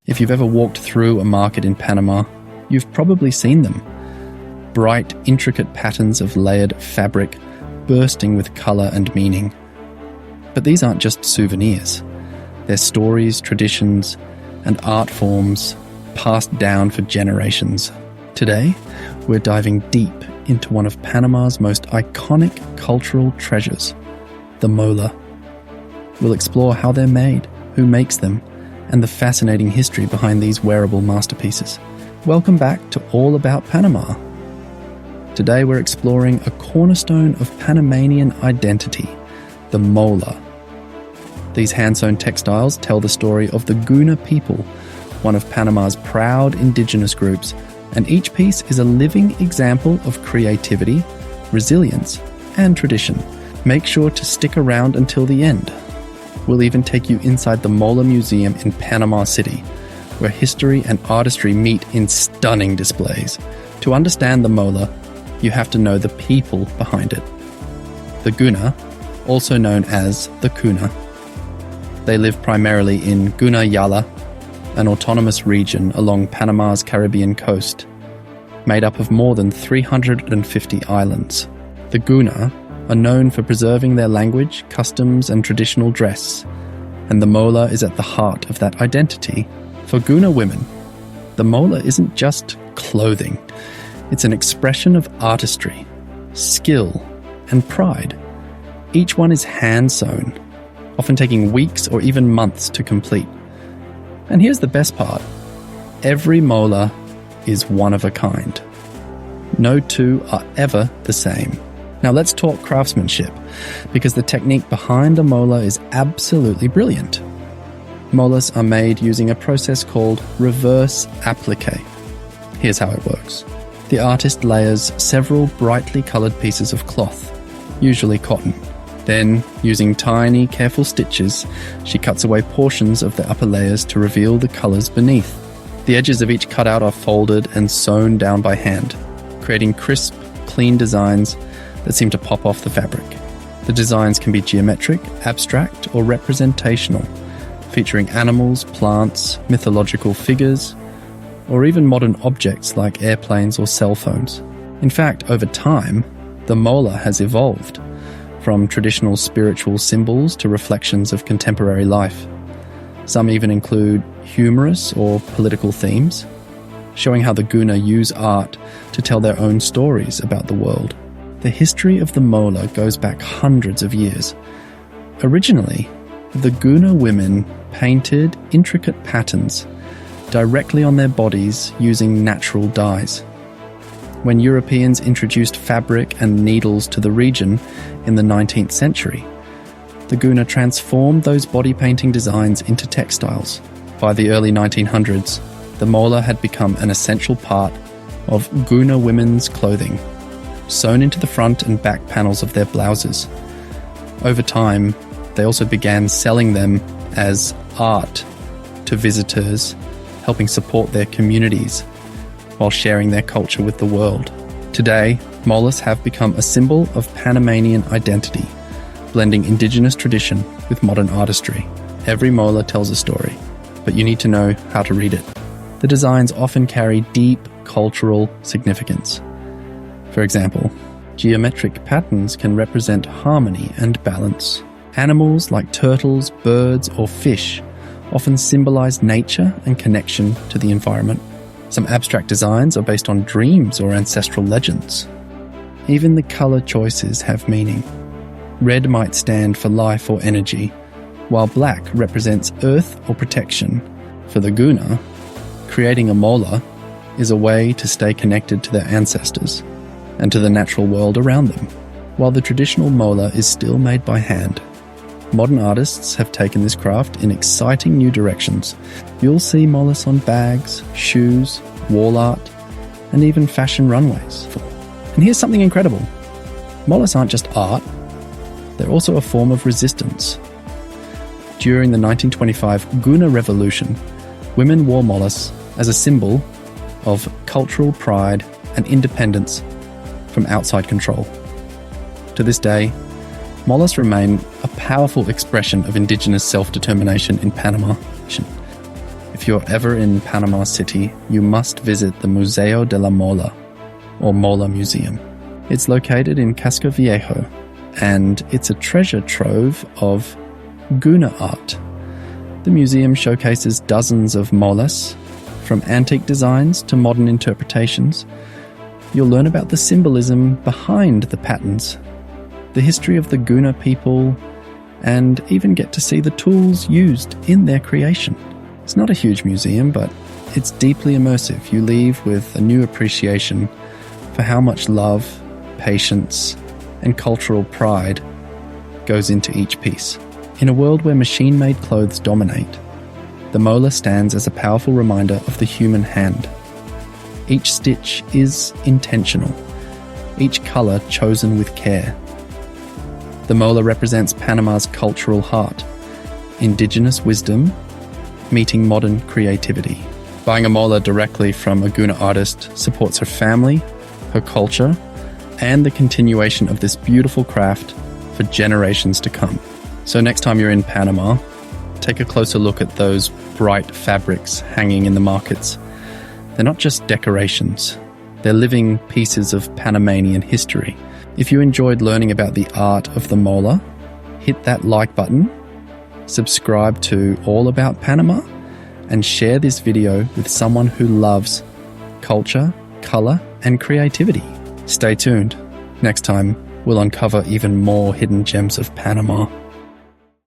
If you've ever walked through a market in Panama, you've probably seen them. Bright, intricate patterns of layered fabric bursting with colour and meaning. But these aren't just souvenirs. They're stories, traditions, and art forms passed down for generations. Today, we're diving deep into one of Panama's most iconic cultural treasures, the mola. We'll explore how they're made, who makes them, and the fascinating history behind these wearable masterpieces. Welcome back to All About Panama. Today we're exploring a cornerstone of Panamanian identity, the mola. These hand-sewn textiles tell the story of the Guna people, one of Panama's proud indigenous groups, and each piece is a living example of creativity, resilience, and tradition. Make sure to stick around until the end. We'll even take you inside the Mola Museum in Panama City, where history and artistry meet in stunning displays. To understand the mola, you have to know the people behind it. The Guna, also known as the Kuna. They live primarily in Gunayala, an autonomous region along Panama's Caribbean coast, made up of more than 350 islands. The Guna are known for preserving their language, customs, and traditional dress, and the mola is at the heart of that identity. For Guna women, the mola isn't just clothing. It's an expression of artistry, skill, and pride. Each one is hand-sewn, often taking weeks or even months to complete. And here's the best part. Every mola is one of a kind. No two are ever the same. Now let's talk craftsmanship, because the technique behind a mola is absolutely brilliant. Molas are made using a process called reverse applique. Here's how it works. The artist layers several brightly coloured pieces of cloth, usually cotton. Then, using tiny, careful stitches, she cuts away portions of the upper layers to reveal the colours beneath. The edges of each cutout are folded and sewn down by hand, creating crisp, clean designs that seem to pop off the fabric. The designs can be geometric, abstract, or representational, featuring animals, plants, mythological figures, or even modern objects like airplanes or cell phones. In fact, over time, the mola has evolved, from traditional spiritual symbols to reflections of contemporary life. Some even include humorous or political themes, showing how the Guna use art to tell their own stories about the world. The history of the mola goes back hundreds of years. Originally, the Guna women painted intricate patterns directly on their bodies using natural dyes. When Europeans introduced fabric and needles to the region in the 19th century, the Guna transformed those body painting designs into textiles. By the early 1900s, the mola had become an essential part of Guna women's clothing, sewn into the front and back panels of their blouses. Over time, they also began selling them as art to visitors, helping support their communities while sharing their culture with the world. Today, molas have become a symbol of Panamanian identity, blending indigenous tradition with modern artistry. Every mola tells a story, but you need to know how to read it. The designs often carry deep cultural significance. For example, geometric patterns can represent harmony and balance. Animals like turtles, birds, or fish often symbolize nature and connection to the environment. Some abstract designs are based on dreams or ancestral legends. Even the color choices have meaning. Red might stand for life or energy, while black represents earth or protection. For the Guna, creating a mola is a way to stay connected to their ancestors and to the natural world around them. While the traditional mola is still made by hand, modern artists have taken this craft in exciting new directions. You'll see molas on bags, shoes, wall art, and even fashion runways. And here's something incredible. Molas aren't just art, they're also a form of resistance. During the 1925 Guna Revolution, women wore molas as a symbol of cultural pride and independence from outside control. To this day, molas remain a powerful expression of indigenous self-determination in Panama. If you're ever in Panama City, you must visit the Museo de la Mola, or Mola Museum. It's located in Casco Viejo, and it's a treasure trove of Guna art. The museum showcases dozens of molas, from antique designs to modern interpretations. You'll learn about the symbolism behind the patterns, the history of the Guna people, and even get to see the tools used in their creation. It's not a huge museum, but it's deeply immersive. You leave with a new appreciation for how much love, patience, and cultural pride goes into each piece. In a world where machine-made clothes dominate, the mola stands as a powerful reminder of the human hand. Each stitch is intentional, each color chosen with care. The mola represents Panama's cultural heart, indigenous wisdom meeting modern creativity. Buying a mola directly from a Guna artist supports her family, her culture, and the continuation of this beautiful craft for generations to come. So next time you're in Panama, take a closer look at those bright fabrics hanging in the markets. They're not just decorations, they're living pieces of Panamanian history. If you enjoyed learning about the art of the mola, hit that like button, subscribe to All About Panama, and share this video with someone who loves culture, color, and creativity. Stay tuned. Next time, we'll uncover even more hidden gems of Panama.